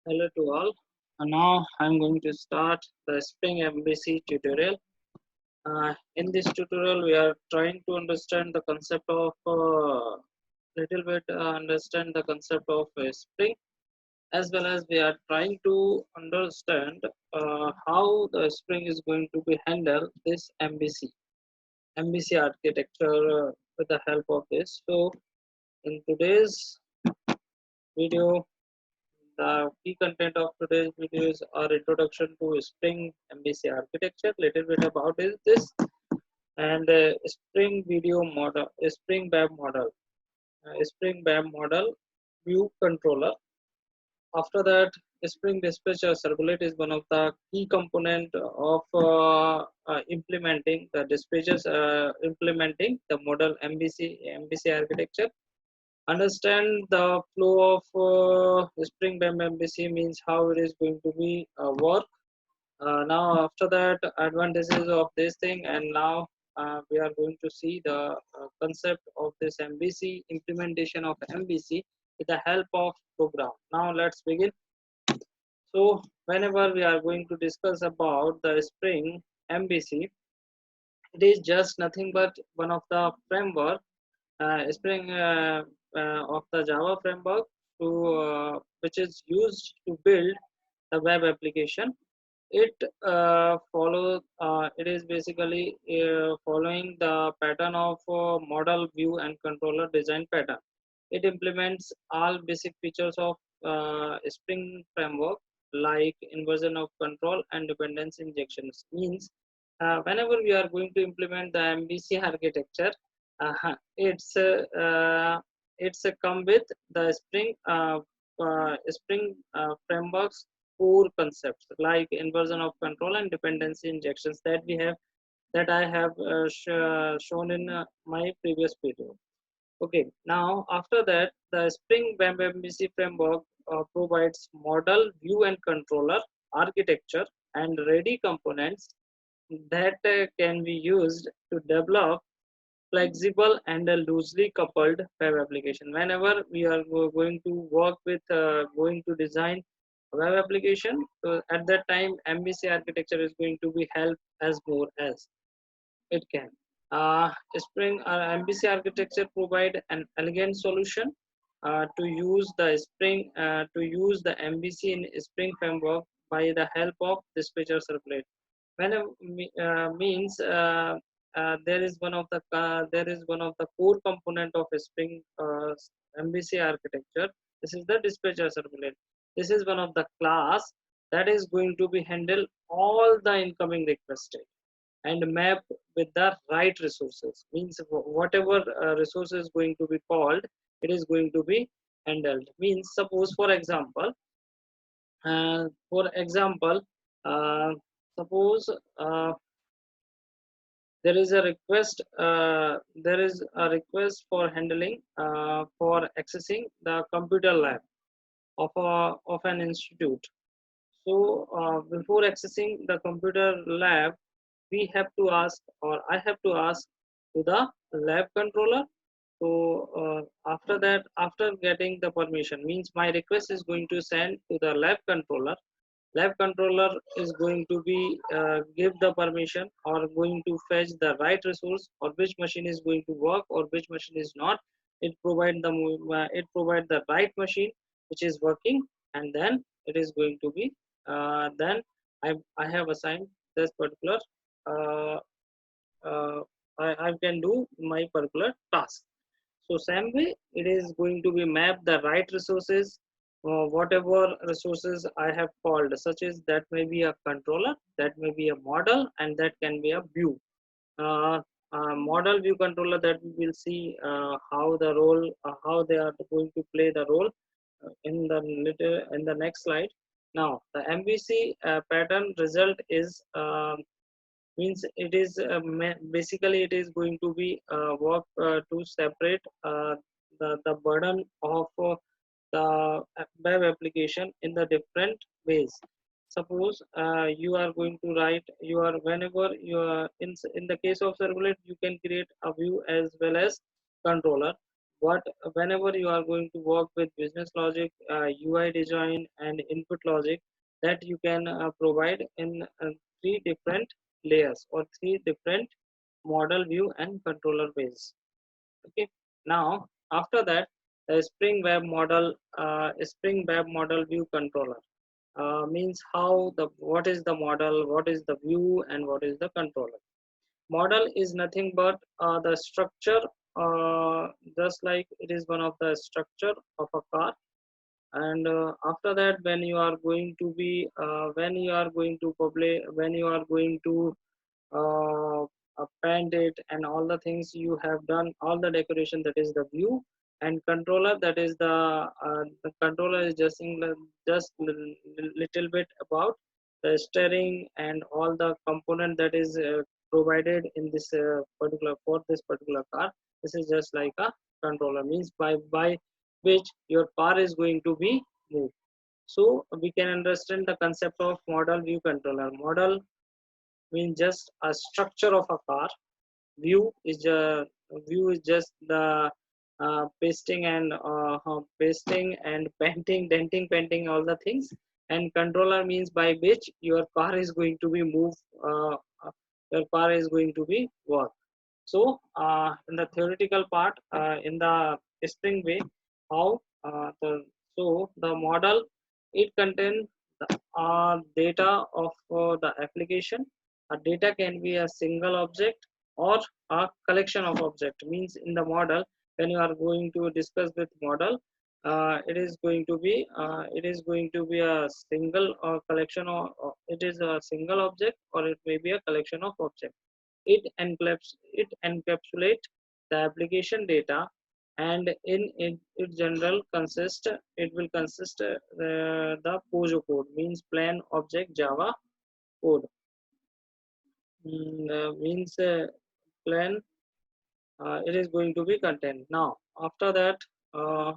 Hello to all. Now I'm going to start the Spring MVC tutorial. In this tutorial, we are trying to understand the concept of little bit understand the concept of Spring, as well as we are trying to understand how the Spring is going to be handle this MVC architecture with the help of this. So in today's video, the key content of today's video is our introduction to Spring MVC architecture, little bit about this, and Spring video model, Spring BAM model, Spring BAM model view controller. After that, Spring dispatcher servlet is one of the key component of implementing the dispatchers, implementing the model MVC architecture. Understand the flow of Spring BAM MVC means how it is going to be work. Now after that, advantages of this thing, and now we are going to see the concept of this MVC, implementation of MVC with the help of program. Now let's begin. So whenever we are going to discuss about the Spring MVC, it is just nothing but one of the framework, Spring of the Java framework, to which is used to build the web application. It it is basically following the pattern of model, view, and controller design pattern. It implements all basic features of Spring framework, like inversion of control and dependency injections. Means whenever we are going to implement the MVC architecture, it's come with the Spring frameworks core concepts like inversion of control and dependency injections that I have shown in my previous video. Okay, now after that, the Spring MVC framework provides model, view, and controller architecture and ready components that can be used to develop flexible and a loosely coupled web application. Whenever we are going to work with going to design a web application, so at that time MVC architecture is going to be help as more as it can. Spring MVC architecture provide an elegant solution to use the MVC in Spring framework by the help of dispatcher servlet. Whenever means there is one of the core component of a Spring MVC architecture. This is the dispatcher servlet. This is one of the class that is going to be handle all the incoming requested and map with the right resources. Means whatever resource is going to be called, it is going to be handled. Means suppose for example, uh, suppose there is a request for handling for accessing the computer lab of an institute. So before accessing the computer lab, we have to ask, or I have to ask to the lab controller. So after that, after getting the permission, means my request is going to send to the lab controller. Lab controller is going to be give the permission or going to fetch the right resource, or which machine is going to work or which machine is not. It provide the right machine which is working, and then it is going to be then I have assigned this particular uh, uh, I can do my particular task. So same way, it is going to be map the right resources, whatever resources I have called, such as that may be a controller, that may be a model, and that can be a view. Uh, Model, view, controller, that we will see how they are going to play the role in the next slide. Now the MVC pattern result is means it is basically it is going to be work to separate the burden of the web application in the different ways. Suppose you are going to write, you are whenever you are in the case of servlet, you can create a view as well as controller. what whenever you are going to work with business logic, UI design, and input logic, that you can provide in three different layers or three different model view and controller base. Okay. Now after that, the Spring Web Model View Controller means how the what is the model, what is the view, and what is the controller. Model is nothing but the structure, just like it is one of the structure of a car. And after that, when you are going to be when you are going to publish, when you are going to uh, paint it and all the things you have done, all the decoration, that is the view. And controller, that is the controller is just little bit about the steering and all the component that is provided in this particular for this particular car. This is just like a controller, means by which your car is going to be moved. So we can understand the concept of model view controller. Model means just a structure of a car. View is just the pasting and painting, denting, painting, all the things. And controller means by which your car is going to be moved, your car is going to be work. So in the theoretical part, in the Spring way, how the model, it contains the data of the application. A data can be a single object or a collection of object. Means in the model, when you are going to discuss with model, it is going to be a single collection, or it is a single object, or it may be a collection of objects. It encapsulates the application data, and in general it will consist the POJO code, means plain object Java code. Means plain, it is going to be content. Now after that, uh,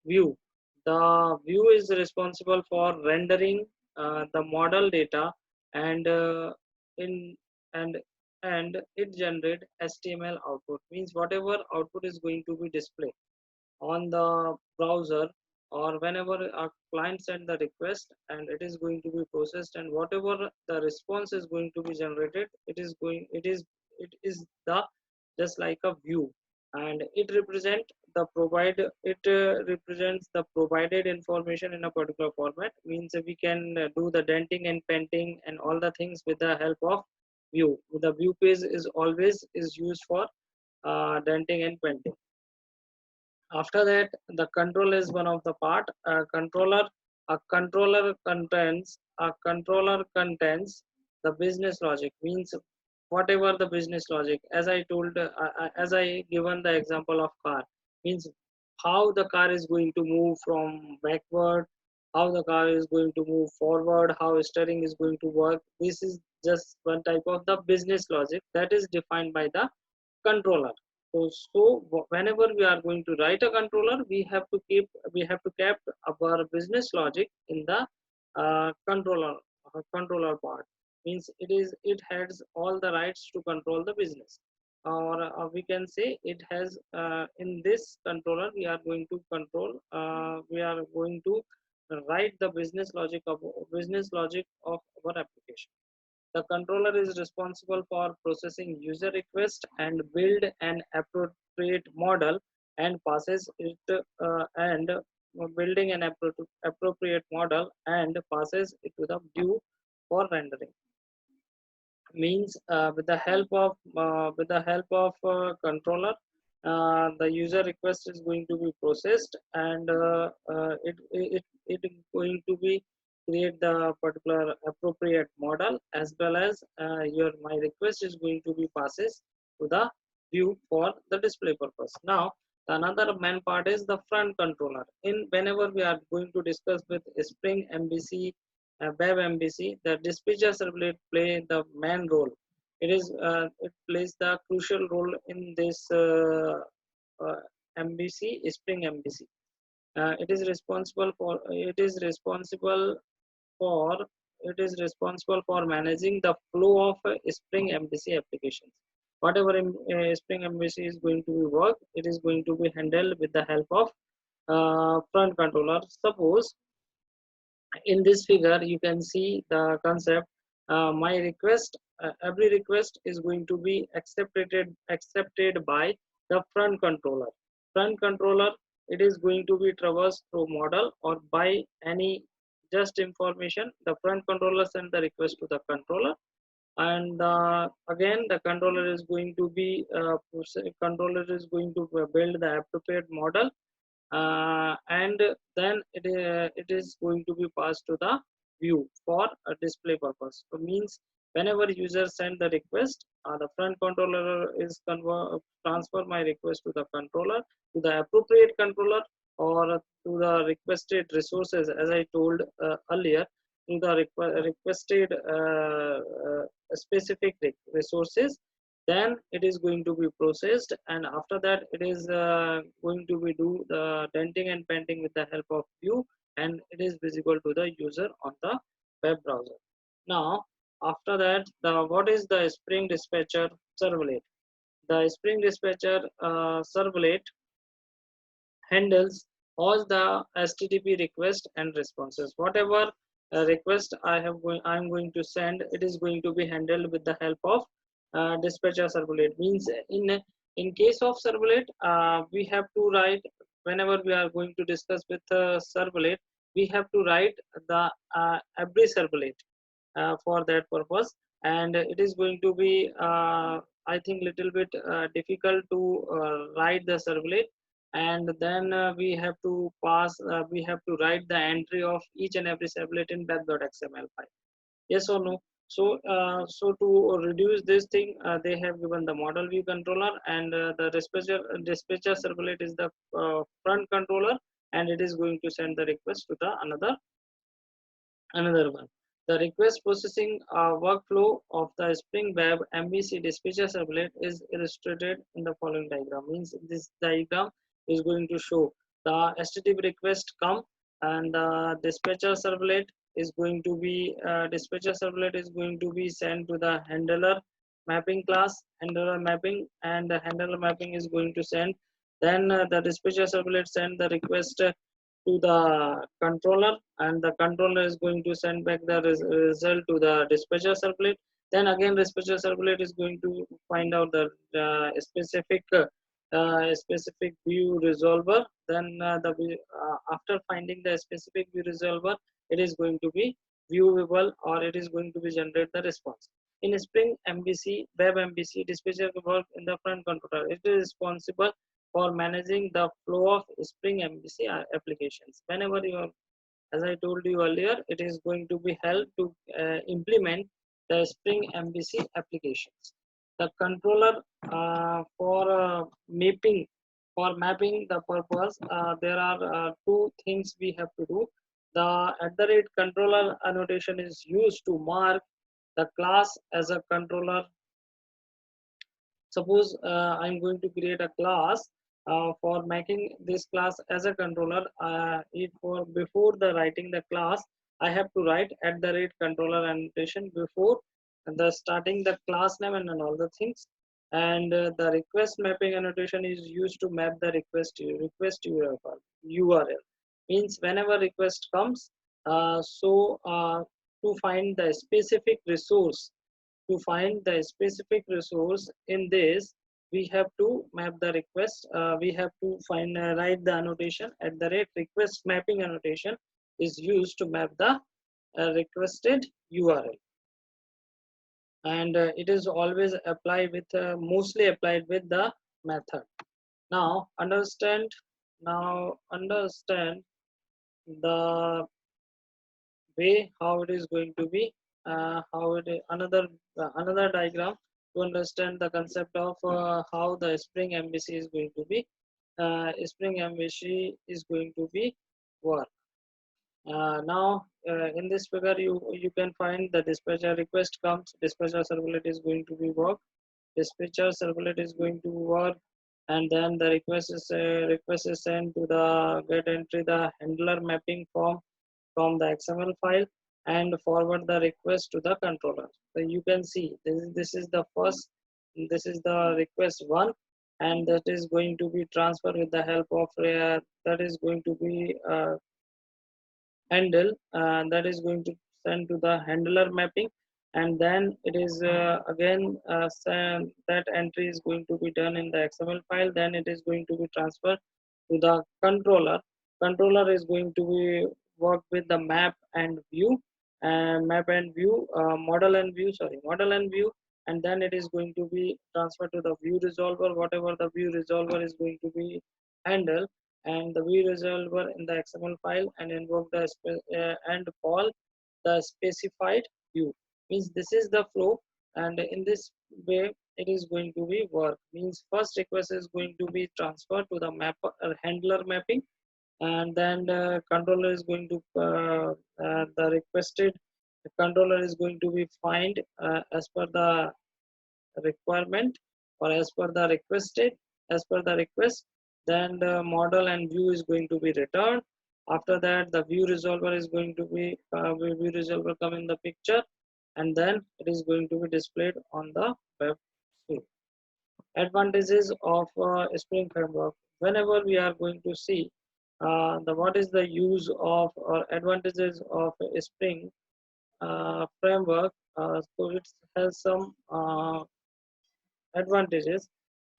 view. The view is responsible for rendering the model data, and in and and it generate HTML output, means whatever output is going to be displayed on the browser, or whenever a client send the request, and it is going to be processed, and whatever the response is going to be generated, it is the just like a view. And it represents the provided information in a particular format. Means we can do the denting and painting and all the things with the help of view. The view page is always is used for denting and painting. After that, the control is one of the part. A controller contains the business logic, means whatever the business logic, as I told, as I given the example of car, means how the car is going to move from backward, how the car is going to move forward, how steering is going to work. This is just one type of the business logic that is defined by the controller. So whenever we are going to write a controller, we have to keep our business logic in the controller part. Means it has all the rights to control the business, or we can say it has in this controller we are going to write the business logic of our application. The controller is responsible for processing user request and build an appropriate model, and passes it and building an appropriate model and passes it to the view for rendering. Means with the help of controller, the user request is going to be processed, and it is going to be create the particular appropriate model, as well as your my request is going to be passes to the view for the display purpose. Now another main part is the front controller. In whenever we are going to discuss with Spring MVC, Web MVC, the dispatcher servlet play the main role. It plays the crucial role in this uh, MVC, Spring MVC. For it is responsible for managing the flow of Spring MVC applications. whatever Spring MVC is going to be work, it is going to be handled with the help of front controller. Suppose in this figure you can see the concept. My request, every request is going to be accepted by the front controller. It is going to be traversed through model or by any just information. The front controller send the request to the controller, and again the controller is going to be build the appropriate model, and then it is going to be passed to the view for a display purpose. So means whenever user send the request, the front controller is transfer my request to the controller, to the appropriate controller, or to the requested resources, as I told earlier, to the requested specific resources. Then it is going to be processed, and after that it is going to be do the denting and painting with the help of view, and it is visible to the user on the web browser. Now after that, the what is the Spring Dispatcher servlet? The Spring Dispatcher servlet handles all the HTTP request and responses. Whatever request I'm going to send, it is going to be handled with the help of dispatcher servlet. Means in case of servlet, we have to write, whenever we are going to discuss with servlet, we have to write the every servlet for that purpose, and it is going to be I think little bit difficult to write the servlet, and then we have to write the entry of each and every servlet in web.xml file. Yes or no? So to reduce this thing, they have given the model view controller, and the dispatcher servlet is the front controller, and it is going to send the request to the another one. The request processing workflow of the Spring Web MVC dispatcher servlet is illustrated in the following diagram. Means this diagram is going to show the HTTP request come, and the dispatcher servlet is going to be sent to the handler mapping class, handler mapping, and the handler mapping is going to send. Then the dispatcher servlet send the request to the controller, and the controller is going to send back the result to the dispatcher servlet. Then again dispatcher servlet is going to find out the specific view resolver. Then after finding the specific view resolver, it is going to be viewable, or it is going to be generate the response. In Spring MVC, Web MVC, dispatcher work in the front controller. It is responsible for managing the flow of Spring MVC applications. Whenever you are, as I told you earlier, it is going to be helped to implement the Spring MVC applications. The controller for mapping the purpose, there are two things we have to do. The @controller annotation is used to mark the class as a controller. Suppose I'm going to create a class. For making this class as a controller, before the writing the class, I have to write @controller annotation before the starting the class name and all the things. And the request mapping annotation is used to map the request URL. Means whenever request comes, to find the specific resource, in this, we have to map the request. We have to write the annotation @request mapping annotation is used to map the requested URL, and it is always mostly applied with the method. Now understand the way how it is going to be, another diagram to understand the concept of how the Spring MVC is going to be work. Now in this figure, you can find the dispatcher request comes, dispatcher servlet is going to be work, dispatcher servlet is going to work, and then the request is sent to the get entry the handler mapping form from the XML file, and forward the request to the controller. So you can see this is the first this is the request one, and that is going to be transferred with the help of that is going to be handle, that is going to send to the handler mapping, and then it is again that entry is going to be done in the XML file, then it is going to be transferred to the controller is going to be work with the map and view, model and view, and then it is going to be transferred to the view resolver, whatever the view resolver is going to be handled, and the view resolver in the XML file and invoke the and call the specified view. Means this is the flow, and in this way it is going to be work. Means first request is going to be transferred to the map handler mapping, and then the controller is going to the requested controller is going to be find as per the requirement or as per the requested as per the request, then the model and view is going to be returned. After that the view resolver is going to be view resolver come in the picture, and then it is going to be displayed on the web screen. Advantages of Spring framework: whenever we are going to see the what is the use of or advantages of Spring framework, so it has some advantages.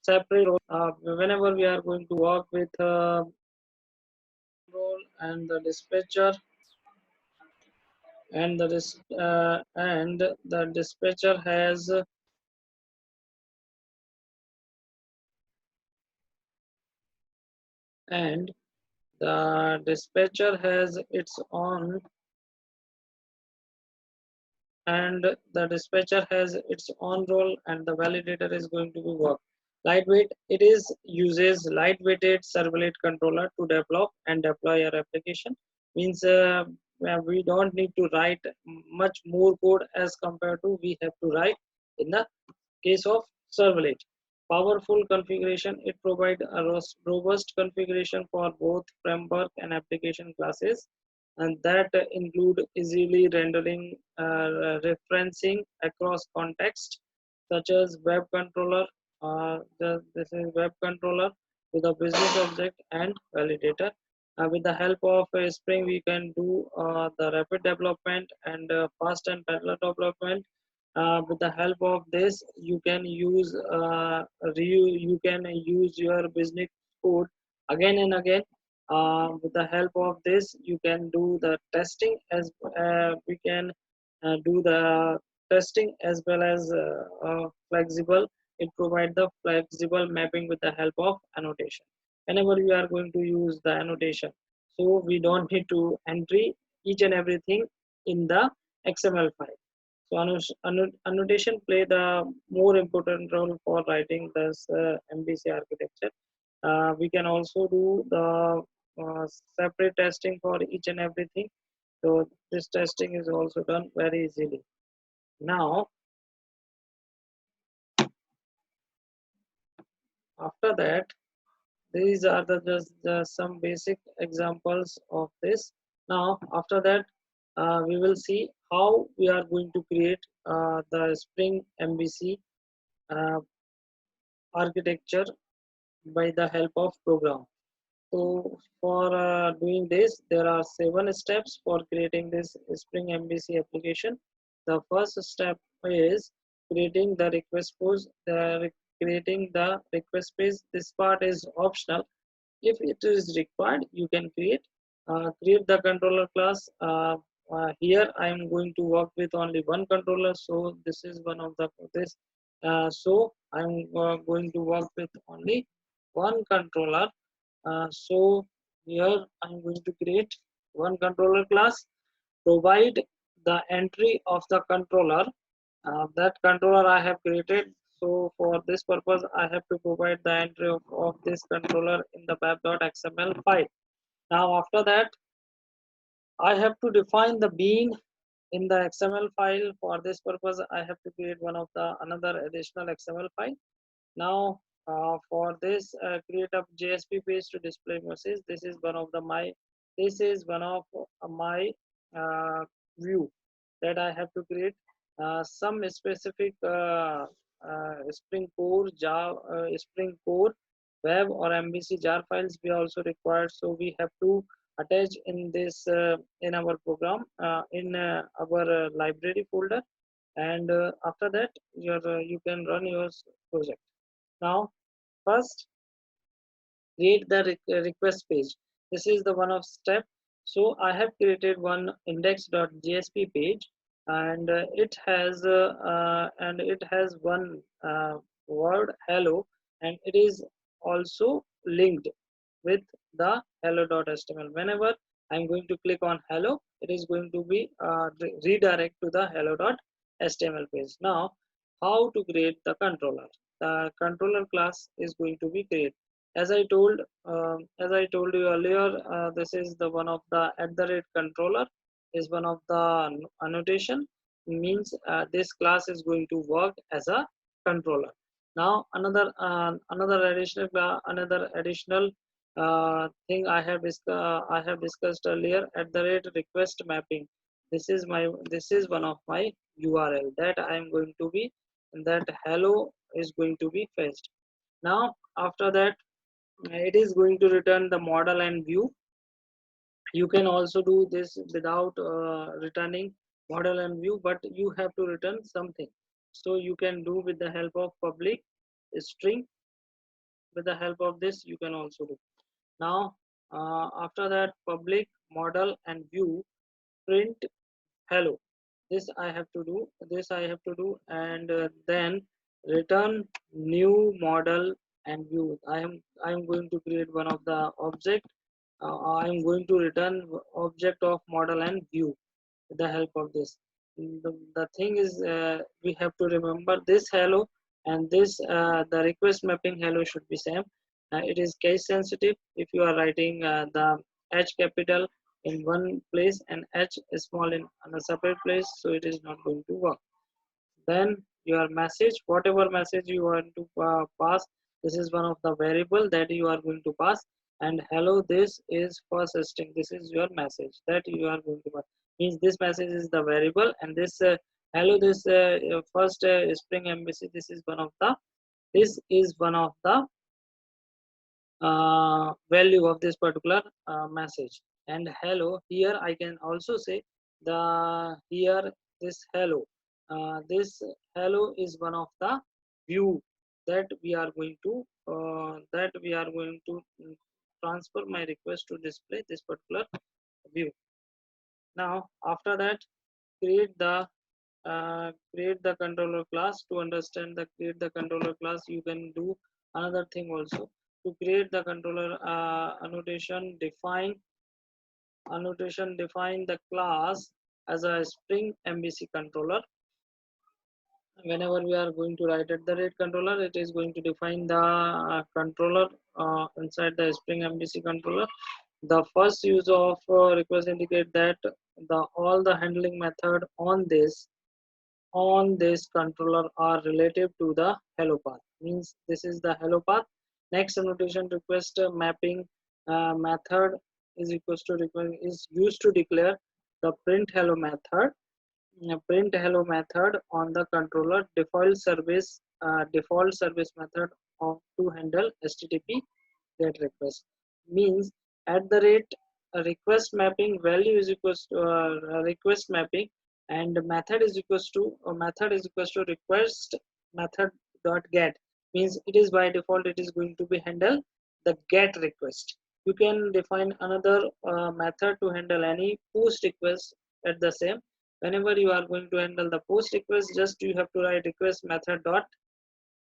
Separate role, whenever we are going to work with role and the dispatcher, and the dispatcher has and the dispatcher has its own and the dispatcher has its own role, and the validator is going to be work. Lightweight, it is uses lightweighted servlet controller to develop and deploy your application. Means we don't need to write much more code as compared to we have to write in the case of servlet. Powerful configuration, it provides a robust configuration for both framework and application classes, and that include easily rendering referencing across context, such as web controller. This is web controller to the business object and validator. With the help of Spring, we can do the rapid development and fast and parallel development. With the help of this, you can use your business code again and again. With the help of this, you can do the testing as we can do the testing as well as flexible. It provides the flexible mapping with the help of annotation. Whenever we are going to use the annotation, so we don't need to entry each and everything in the XML file. So annotation play the more important role for writing this MVC architecture. We can also do the separate testing for each and everything. So this testing is also done very easily. Now, after that, these are just some basic examples of this. Now, after that, we will see how we are going to create the Spring MVC uh, architecture by the help of program. So for doing this, there are 7 steps for creating this Spring MVC application. The first step is creating the request page. Creating the request page. This part is optional. If it is required, you can create the controller class. Here I am going to work with only one controller, so this is one of the this. So I'm going to work with only one controller. So here I'm going to create one controller class, provide the entry of the controller. That controller I have created. So for this purpose, I have to provide the entry of this controller in the web.xml file. Now after that, I have to define the bean in the XML file. For this purpose, I have to create one of the another additional XML file. Now for this, create a JSP page to display message. This is one of my view that I have to create some specific Spring Core, Java, Spring Core, Web or MVC jar files we also required. So we have to attach in this in our program in our library folder, and after that you can run your project. Now first create the request page. This is the one of step. So I have created one index.jsp page, and it has one word hello, and it is also linked with the hello.html. Whenever I'm going to click on hello, it is going to be redirect to the hello.html page. Now how to create the controller? The controller class is going to be created. As I told you earlier, this is the one of the @controller is one of the annotation, means this class is going to work as a controller. Now another additional thing I have discussed earlier, @request mapping. This is one of my URL that I am going to be, that hello is going to be fetched. Now after that, it is going to return the model and view. You can also do this without returning model and view, but you have to return something. So you can do with the help of public string. With the help of this you can also do. Now after that, public model and view print hello. This I have to do, and then return new model and view. I am going to create one of the object. I am going to return object of model and view with the help of this. The thing is, we have to remember this hello and this the request mapping hello should be same. It is case sensitive. If you are writing the H capital in one place and H small in a separate place, so it is not going to work. Then your message, whatever message you want to pass, this is one of the variable that you are going to pass. And hello, this is first string, this is your message that you are going to pass. Means this message is the variable, and this hello, this first Spring MVC, this is one of the value of this particular message. And hello, here I can also say the here this hello, this hello is one of the view that we are going to transfer my request to display this particular view. Now after that, create the create the controller class. To understand the create the controller class, you can do another thing also. To create the controller define the class as a Spring MVC controller. Whenever we are going to write @controller, it is going to define the controller inside the Spring MVC controller. The first use of request indicate that the all the handling method on this controller are relative to the hello path. Means this is the hello path. Next annotation, request mapping method is equals to is used to declare the print hello method on the controller default service method of to handle HTTP GET request. Means at the rate request mapping value is equals to request mapping, and method is equals to request method dot get. Means it is by default it is going to be handle the get request. You can define another method to handle any post request at the same. Whenever you are going to handle the post request, just you have to write request method dot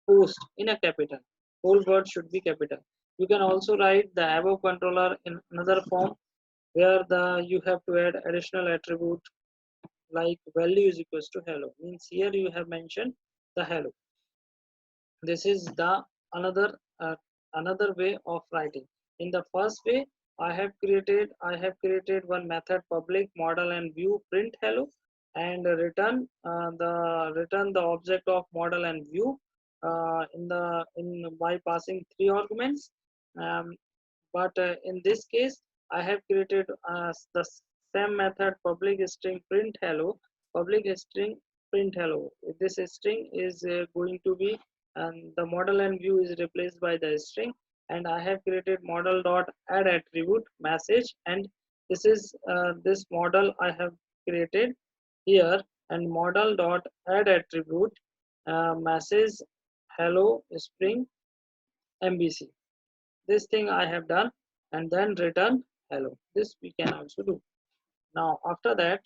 post in a capital. Whole word should be capital. You can also write the above controller in another form, where the you have to add additional attribute like value is equals to hello. Means here you have mentioned the hello. This is the another another way of writing. In the first way, I have created one method public model and view print hello, and return the object of model and view in by passing three arguments. um, but in this case I have created the same method public string print hello, public string print hello. This string is going to be, and the model and view is replaced by the string, and I have created model dot add attribute message, and this is this model I have created here, and model dot add attribute message hello spring MVC. This thing I have done, and then return hello. This we can also do. Now after that,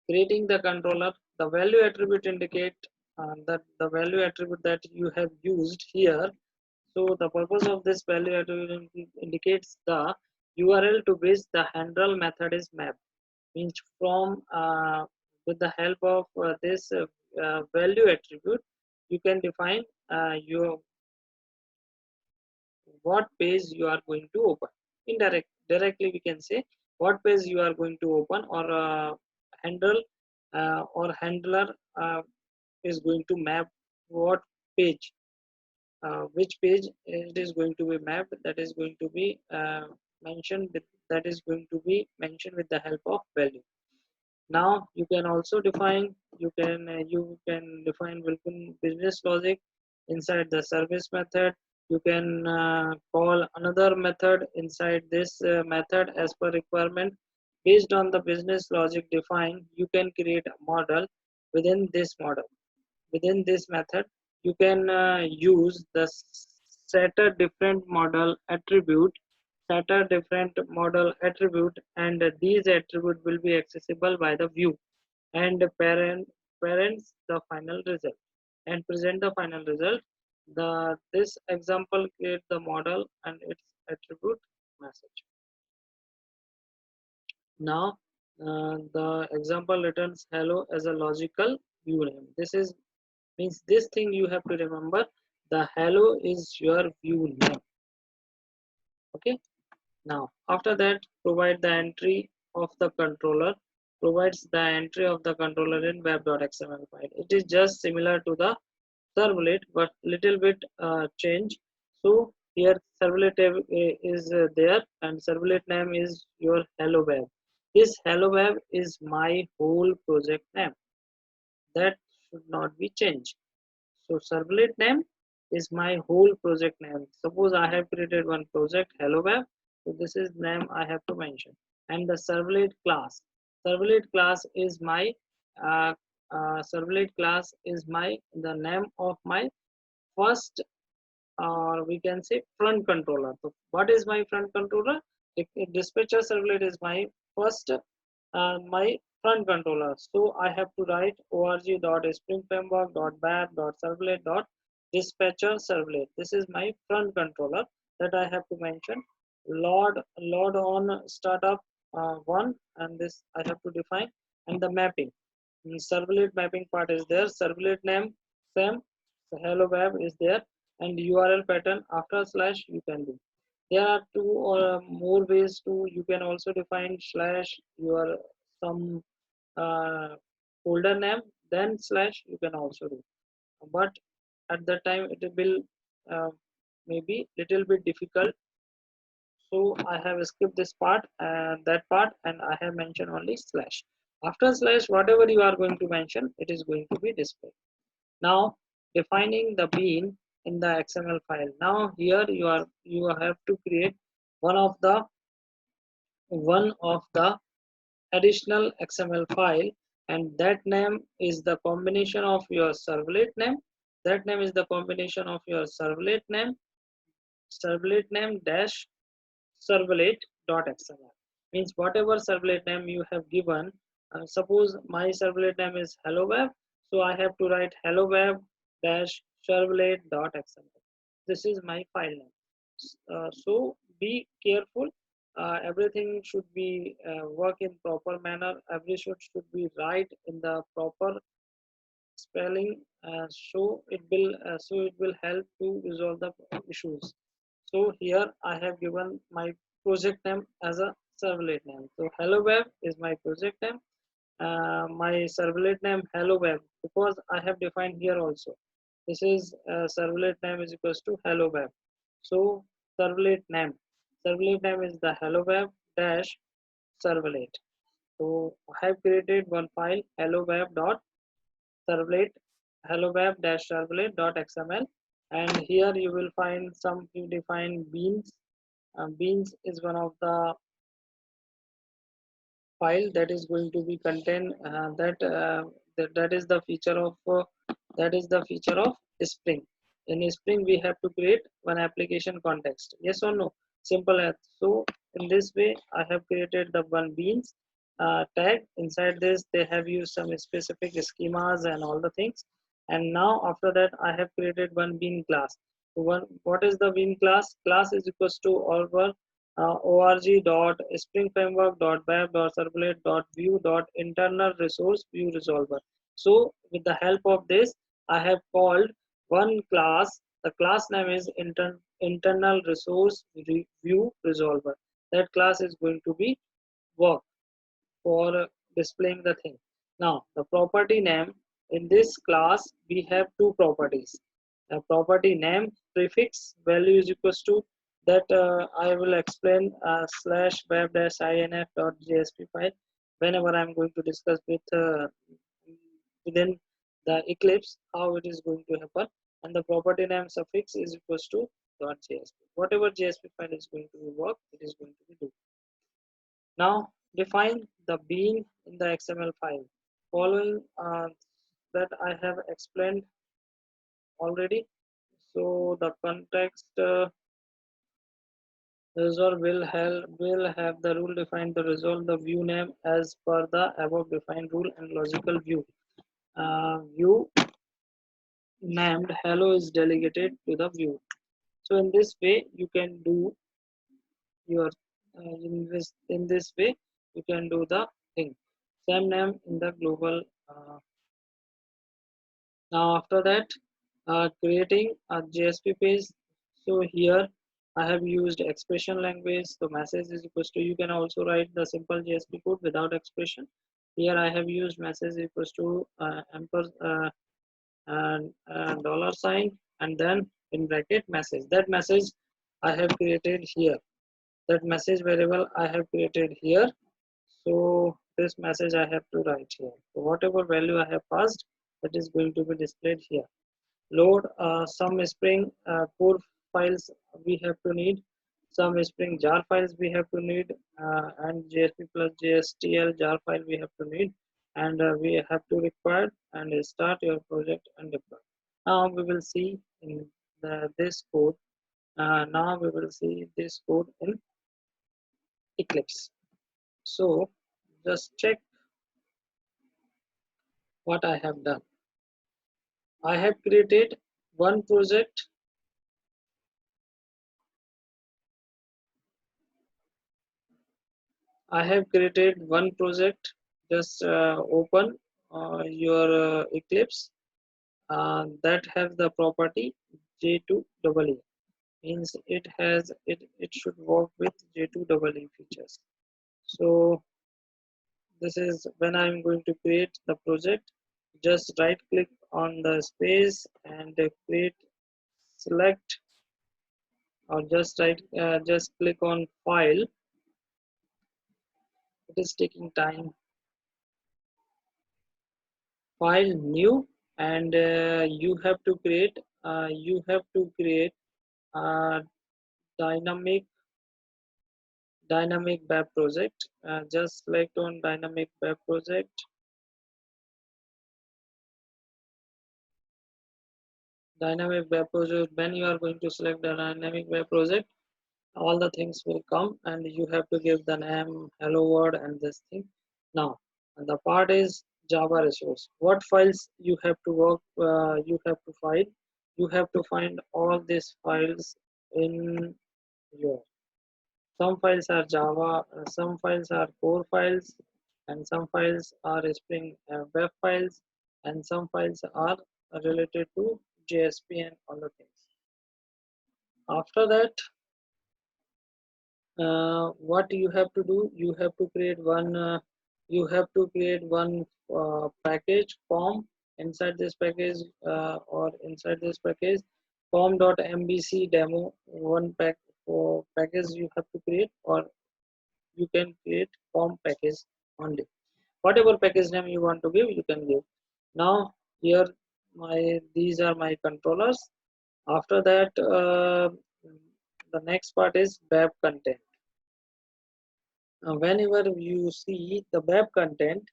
creating the controller, the value attribute indicate that the value attribute that you have used here. So the purpose of this value attribute indicates the URL to which the handle method is mapped. Means from with the help of this value attribute, you can define your what page you are going to open. Directly we can say what page you are going to open, or handle or handler is going to map what page, which page it is going to be mapped, that is going to be mentioned with, that is going to be mentioned with the help of value. Now you can also define, you can define business logic inside the service method. You can call another method inside this method as per requirement. Based on the business logic defined, you can create a model. Within this model, within this method, you can use the set a different model attribute, set a different model attribute, and these attribute will be accessible by the view, and parents the final result and present the final result. The this example create the model and its attribute message. Now the example returns hello as a logical view name. This is means this thing you have to remember, the hello is your view name. Okay. Now after that, provide the entry of the controller, provides the entry of the controller in web.xml file. It is just similar to the servlet but little bit change. So here servlet is there, and servlet name is your hello web. This hello web is my whole project name, that should not be changed. So servlet name is my whole project name. Suppose I have created one project hello web, so this is name I have to mention. And the servlet class, servlet class is my uh, servlet class is my the name of my first, or we can say front controller. So what is my front controller? Dispatcher servlet is my first my front controller. So I have to write org.springframework.bat.servlet.dispatcher servlet. This is my front controller that I have to mention. Load on startup one, and this I have to define, and the mapping. Servlet mapping part is there. Servlet name same. So hello web is there, and URL pattern after slash you can do. There are two or more ways to, you can also define slash your some uh, folder name, then slash you can also do, but at the time it will uh, maybe little bit difficult. So I have skipped this part and that part, and I have mentioned only slash. After slash, whatever you are going to mention, it is going to be displayed. Now defining the bean in the XML file. Now here you have to create one of the additional XML file, and that name is the combination of your servlet name. That name is the combination of your servlet name dash servlet.xml. Means whatever servlet name you have given, suppose my servlet name is hello web, so I have to write hello web dash servlet.xml. This is my file name. So be careful. Everything should be work in proper manner. Every should be right in the proper spelling. So it will help to resolve the issues. So here I have given my project name as a servlet name. So hello web is my project name. My servlet name hello web, because I have defined here also. This is servlet name is equals to hello web. So servlet name is the hello web dash servlet. So I have created one file, servlet hello-web-servlet.xml, and here you will find some predefined beans. Beans is one of the file that is going to be contain that is the feature of Spring. In Spring we have to create one application context, yes or no, simple as. So in this way I have created the one beans tag. Inside this they have used some specific schemas and all the things, and now after that I have created one bean class. So what is the bean class? Class is equals to our org.springframework.web.servlet.view.internal resource view resolver. So with the help of this, I have called one class. The class name is internal resource view resolver. That class is going to be work for displaying the thing. Now the property name, in this class we have two properties. A property name prefix value is equals to that I will explain slash web-inf.jsp file whenever I'm going to discuss with within the Eclipse how it is going to happen, and the property name suffix is equals to .jsp. Whatever JSP file is going to be work, it is going to be do. Now define the bean in the XML file. Following that I have explained already. So the context resolve will have the rule defined to resolve the view name as per the above defined rule and logical view. View named hello is delegated to the view. So in this way you can do your in this way you can do the thing. Same name in the global. Now after that, creating a JSP page. So here I have used expression language. So message is equals to, you can also write the simple JSP code without expression. Here I have used message equals to and dollar sign, and then in bracket message. That message I have created here. That message variable I have created here. So this message I have to write here. So whatever value I have passed, that is going to be displayed here. Load some Spring core files we have to need, some Spring jar files we have to need, and JSP plus JSTL jar file we have to need, and we have to require and start your project and deploy. Now we will see in this code. Now we will see this code in Eclipse. So just check what I have done. I have created one project. I have created one project. Just open your Eclipse that have the property J2EE. Means it should work with J2EE features. So this is when I'm going to create the project. Just right click on the space and create, select, or just click on file. It is taking time. File new, and you have to create a dynamic web project. Just select on dynamic web project. Dynamic web project, when you are going to select the dynamic web project, all the things will come, and you have to give the name, hello world, and this thing. Now and the part is Java resource. What files you have to work, you have to find all these files in your, some files are Java, some files are core files, and some files are Spring web files, and some files are related to JSP and all the things. After that, what you have to do, you have to create one package form. Inside this package form.mbc demo, one package you have to create, or you can create form package only. whatever package name you want to give, you can give. Now here these are my controllers. After that, the next part is web content. Whenever you see the web content,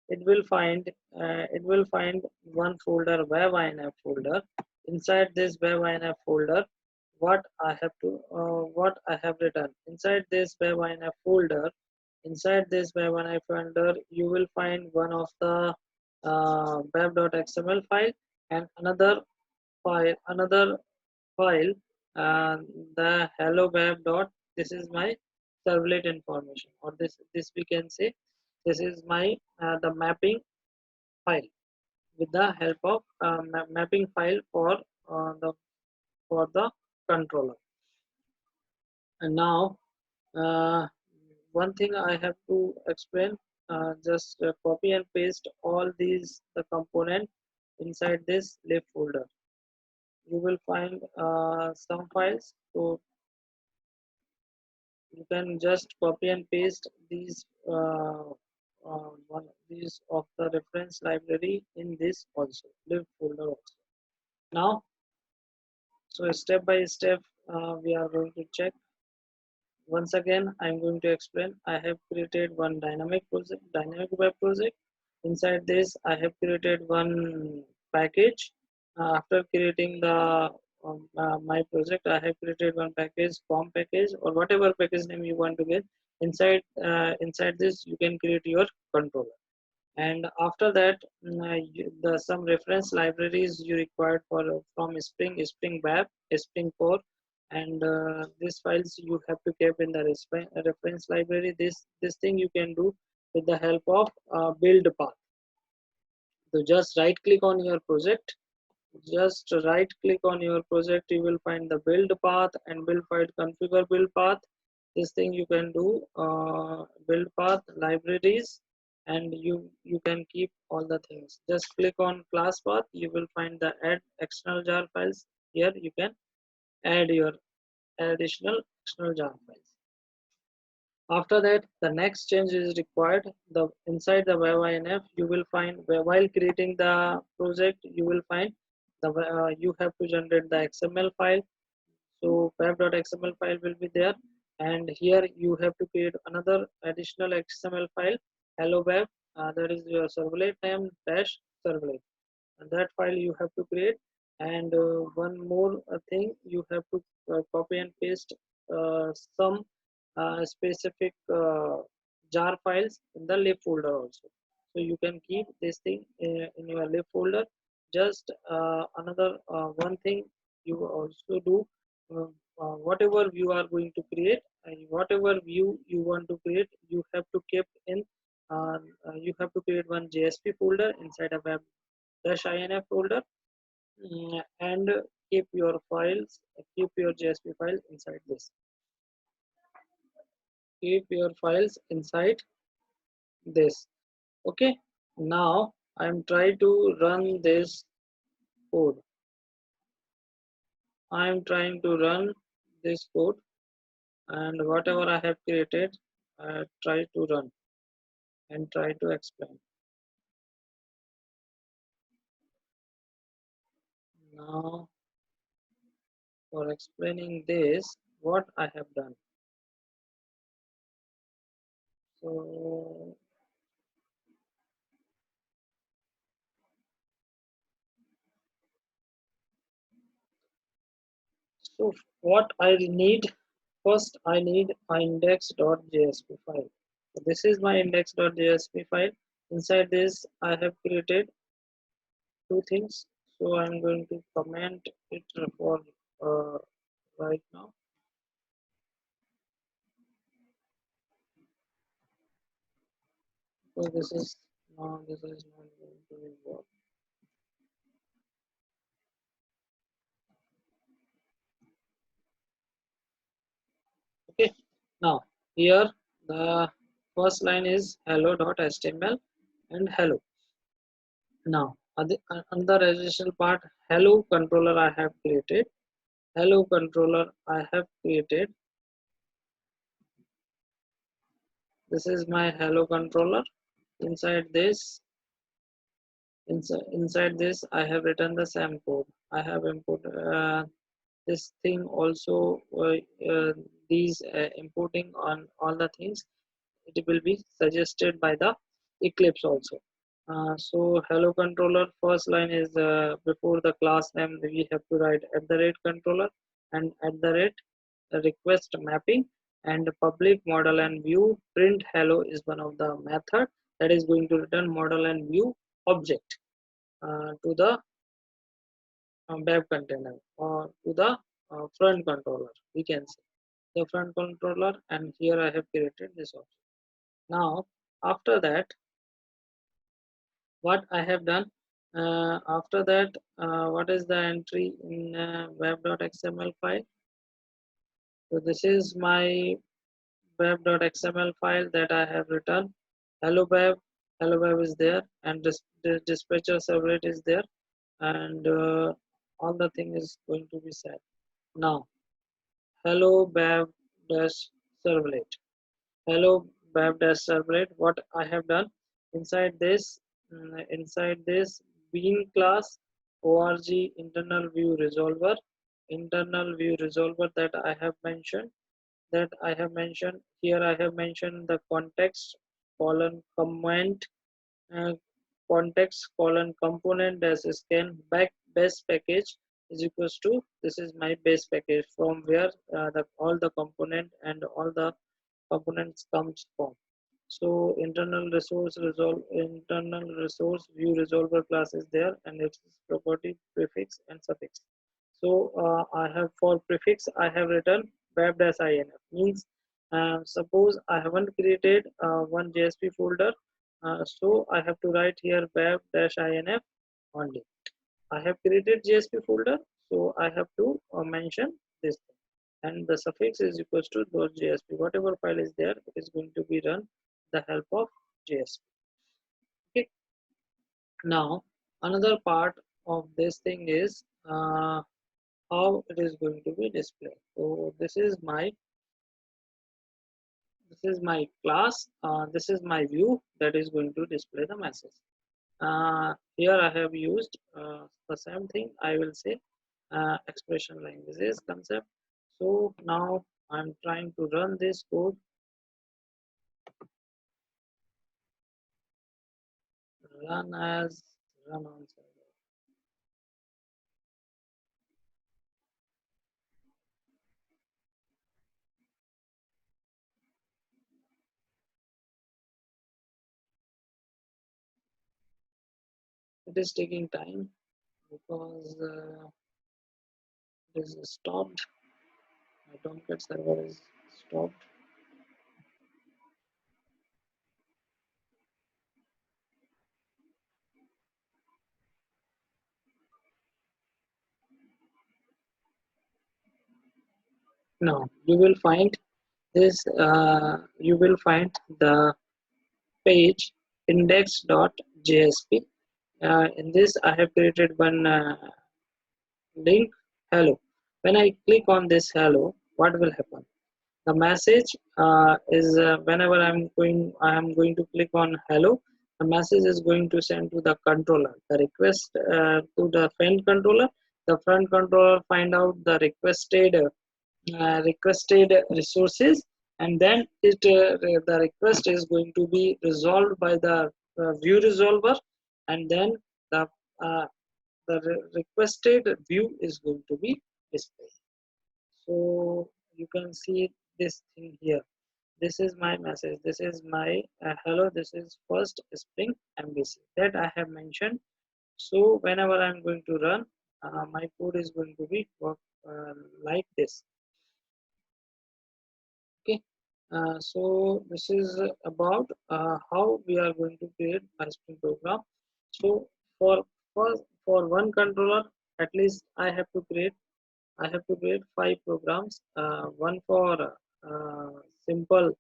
it will find one folder, web inf folder. Inside this web inf folder, what I have written inside this web inf folder, inside this web inf folder you will find one of the web.xml file, and another file, uh, the hello web dot, this is my servlet information, or this we can say this is my the mapping file, with the help of mapping file the for the controller. And now uh, one thing I have to explain, just copy and paste all these the component inside this lib folder. You will find some files, so you can just copy and paste these of the reference library in this also lib folder also. Now, so step by step, we are going to check. Once again, I'm going to explain. I have created one dynamic web project. Inside this, I have created one package. After creating the my project, I have created one package, form package, or whatever package name you want to get. Inside this, you can create your controller. And after that, the some reference libraries you required for from Spring Web, Spring Core, and these files you have to keep in the reference library. This thing you can do with the help of build path. So just right click on your project, just right click on your project, you will find the build path and build file configure build path. This thing you can do, build path libraries, and you can keep all the things. Just click on class path, you will find the add external jar files. Here you can add your additional external jar files. After that, the next change is required. The inside the web-inf, you will find while creating the project, you will find the you have to generate the XML file. So web.xml file will be there, and here you have to create another additional XML file, hello web. That is your servlet name dash servlet, and that file you have to create. And one more thing, you have to copy and paste some specific jar files in the lib folder also. So you can keep this thing in your lib folder. Just another one thing you also do, uh, whatever you are going to create, whatever view you want to create, you have to keep in you have to create one JSP folder inside a web-inf folder, and keep your files, keep your JSP file inside this. Keep your files inside this. Okay. Now I'm trying to run this code. I'm trying to run this code, and whatever I have created, I try to run and try to explain. Now, for explaining this, what I have done. So, so what I need, first I need an index.jsp file. So this is my index.jsp file. Inside this, I have created two things. So I'm going to comment it for right now. So this is this is not going to work. Okay. Now here the first line is hello.html and hello. Now another additional part, hello controller I have created. Hello controller I have created. This is my hello controller. inside this inside this I have written the same code. I have input this thing also, these importing on all the things, it will be suggested by the Eclipse also. So hello controller, first line is before the class name we have to write at the rate controller and at the rate request mapping, and public model and view print hello is one of the method that is going to return model and view object to the web container or to the front controller, we can say the front controller, and here I have created this object. Now after that, what I have done, after that, what is the entry in web.xml file? So this is my web.xml file that I have written. Hello web, hello web is there, and this dispatcher servlet is there, and all the thing is going to be set. Now hello web dash servlet, hello web dash servlet, what I have done inside this, inside this bean class org internal view resolver that I have mentioned, here I have mentioned the context colon comment, uh, context colon component dash scan back base package is equals to, this is my base package from where all the component and all the components comes from. So internal resource view resolver class is there, and its property prefix and suffix. So I have, for prefix I have written web-inf, means suppose I haven't created one JSP folder, so I have to write here web-inf only. I have created JSP folder, so I have to mention this thing, and the suffix is equals to those JSP, whatever file is there, it is going to be run the help of JSP. Okay. Now another part of this thing is how it is going to be displayed. So this is my class, this is my view that is going to display the message. Here I have used the same thing, I will say expression languages concept. So now I'm trying to run this code, run as run on server. It is taking time because it is stopped. My Tomcat server is stopped. Now you will find this. You will find the page index.jsp. In this, I have created one link. Hello. When I click on this hello, what will happen? The message is whenever I am going to click on hello, the message is going to send to the controller, the request to the front controller. The front controller find out the requested resources, and then the request is going to be resolved by the view resolver, and then the uh, requested view is going to be displayed. So you can see this thing here. This is my message, this is my hello, this is first Spring MVC that I have mentioned. So whenever I'm going to run, my code is going to be work like this. Okay. So this is about how we are going to create a Spring program. So for one controller, at least I have to create 5 programs. One for simple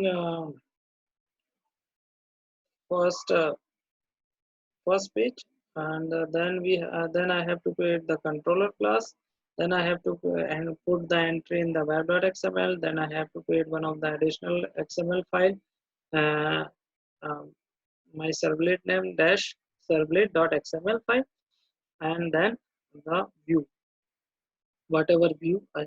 uh, first first page, and then I have to create the controller class. Then I have to and put the entry in the web.xml. Then I have to create one of the additional XML file. Uh, um, my servlet name dash servlet.xml file, and then the view, whatever view I